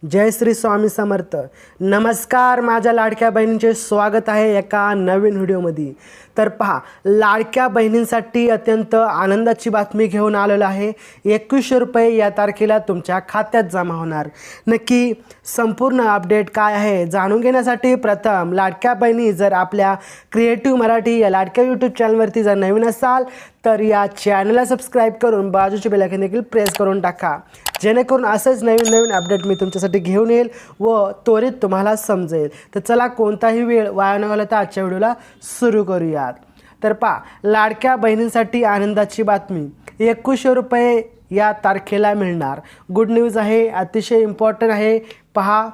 जय श्री स्वामी समर्थ। नमस्कार, माझ्या लाडक्या बहिणींचे स्वागत आहे एका नवीन व्हिडिओमध्ये। तर पहा, लाडक्या बहिणींसाठी अत्यंत आनंदाची बातमी घेऊन आलेलो आहे। 2100 रुपये या तारखेला तुमच्या खात्यात जमा होणार। नक्की संपूर्ण अपडेट काय आहे जाणून घेण्यासाठी प्रथम लाडक्या बहिणी जर आपल्या क्रिएटिव्ह मराठी या लाडक्या यूट्यूब चॅनलवरती जर नवीन असाल तर या चॅनलला सबस्क्राईब करून बाजूचे बेल आयकॉन देखील प्रेस करून टाका, जेणेकरून असेच नवीन नवीन अपडेट मी तुमच्यासाठी घेऊन येईल व त्वरित तुम्हाला समजेल। तर चला कोणताही वेळ वाया न घालवता आजच्या व्हिडिओला सुरू करूयात। तर पहा, लाडक्या बहिणींसाठी आनंदाची बातमी, 2100 रुपये या तारखेला मिळणार। गुड न्यूज आहे, अतिशय इम्पॉर्टंट आहे। पहा,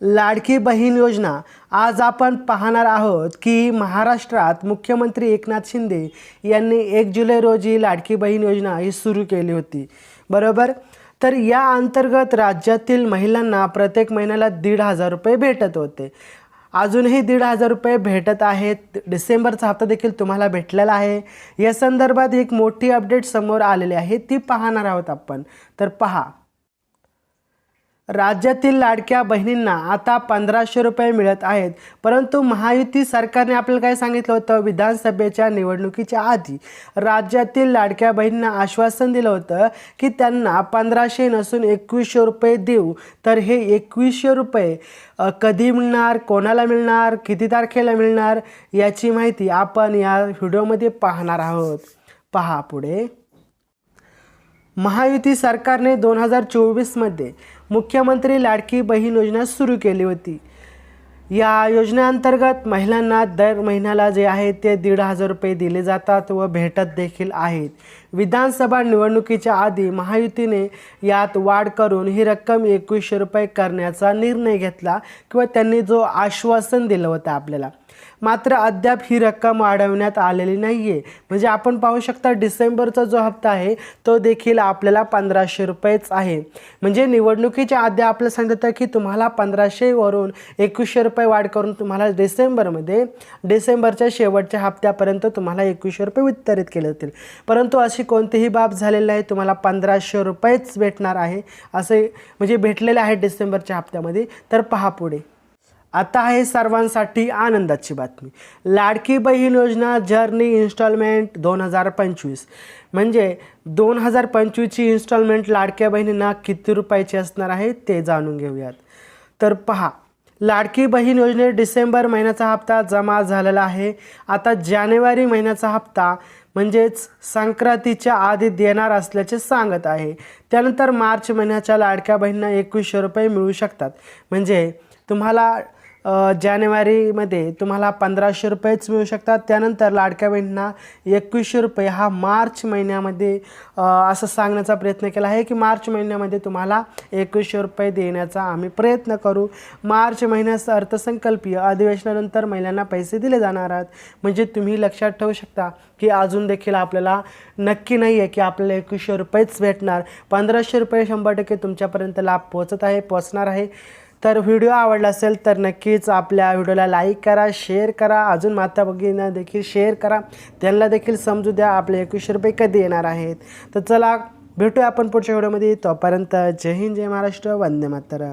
लाडकी बहीण योजना आज आपण पाहणार आहोत की महाराष्ट्रात मुख्यमंत्री एकनाथ शिंदे यांनी 1 जुलै रोजी लाडकी बहीण योजना ही सुरू केली होती, बरोबर। तर या अंतर्गत राज्यातील महिलांना प्रत्येक महिन्याला 1,500 रुपये भेटत होते। अजूनही 1,500 रुपये भेटत आहेत। डिसेंबरचा हप्ता देखील तुम्हाला भेटलेला आहे। या संदर्भात एक मोठी अपडेट समोर आलेली आहे, ती पाहणार आहोत आपण। तर पहा, राज्यातील लाडक्या बहिणींना आता 1,500 रुपये मिळत आहेत। परंतु महायुती सरकारने आपल्याला काय सांगितलं होतं, विधानसभेच्या निवडणुकीच्या आधी राज्यातील लाडक्या बहिणींना आश्वासन दिलं होतं की त्यांना 1,500 नसून 2100 रुपये देऊ। तर हे 2100 रुपये कधी मिळणार, कोणाला मिळणार, किती तारखेला मिळणार याची माहिती आपण या व्हिडिओमध्ये पाहणार आहोत। पहा पुढे, महायुती सरकारने 2024 मध्ये मुख्यमंत्री लाडकी बहीण योजना सुरू केली होती। या योजनेअंतर्गत महिलांना दर महिन्याला जे आहे ते 1,500 रुपये दिले जातात व भेटत देखील आहेत। विधानसभा निवडणुकीच्या आधी महायुतीने यात वाढ करून ही रक्कम 2100 रुपये करण्याचा निर्णय घेतला किंवा त्यांनी जो आश्वासन दिलं होतं आपल्याला। मात्र अद्याप ही रक्कम वाढवण्यात आलेली नाही आहे। म्हणजे आपण पाहू शकता डिसेंबरचा जो हप्ता आहे तो देखील आपल्याला 1,500 रुपयेच आहे। म्हणजे निवडणुकीच्या आधी आपल्याला सांगितलं की तुम्हाला 1,500 वरून 2100 रुपये वाढ करून तुम्हाला डिसेंबरच्या शेवटच्या हप्त्यापर्यंत तुम्हाला 2100 रुपये वितरित केले जातील। परंतु अशी कोणतीही बाब झालेली नाही, तुम्हाला 1,500 रुपयेच भेटणार आहे असे म्हणजे भेटलेले आहे डिसेंबरच्या हप्त्यामध्ये। तर पहा पुढे, आता आहे सर्वांसाठी आनंदाची बातमी, लाडकी बहीण योजना जर्नी इन्स्टॉलमेंट 2025 म्हणजे 2025ची इन्स्टॉलमेंट लाडक्या बहिणींना किती रुपयाची असणार आहे ते जाणून घेऊयात। तर पहा, लाडकी बहीण योजनेत डिसेंबर महिन्याचा हप्ता जमा झालेला आहे। आता जानेवारी महिन्याचा हप्ता म्हणजेच संक्रांतीच्या आधी देणार असल्याचे सांगत आहे। त्यानंतर मार्च महिन्याच्या लाडक्या बहिणींना 2100 रुपये मिळू शकतात। म्हणजे तुम्हाला जानेवारीमध्ये तुम्हाला 1,500 रुपयेच मिळू शकतात। त्यानंतर लाडक्या बहिणींना 2100 रुपये हा मार्च महिन्यामध्ये असं सांगण्याचा प्रयत्न केला आहे की मार्च महिन्यामध्ये तुम्हाला 2100 रुपये देण्याचा आम्ही प्रयत्न करू। मार्च महिन्याचा अर्थसंकल्पीय अधिवेशनानंतर महिलांना पैसे दिले जाणार आहेत। म्हणजे तुम्ही लक्षात ठेवू शकता की अजून देखील आपल्याला नक्की नाही आहे की आपल्याला 2100 रुपयेच भेटणार। 1,500 रुपये 100% तुमच्यापर्यंत लाभ पोहोचणार आहे। तर व्हिडिओ आवडला असेल तर नक्कीच आपल्या व्हिडिओला लाईक करा, शेअर करा, अजून माता भगिनींना देखील शेअर करा, त्यांना देखील समजू द्या आपले 2100 रुपये कधी येणार आहेत। तर चला भेटूया आपण पुढच्या व्हिडिओमध्ये, तोपर्यंत जय हिंद, जय महाराष्ट्र, वंदे मातरम।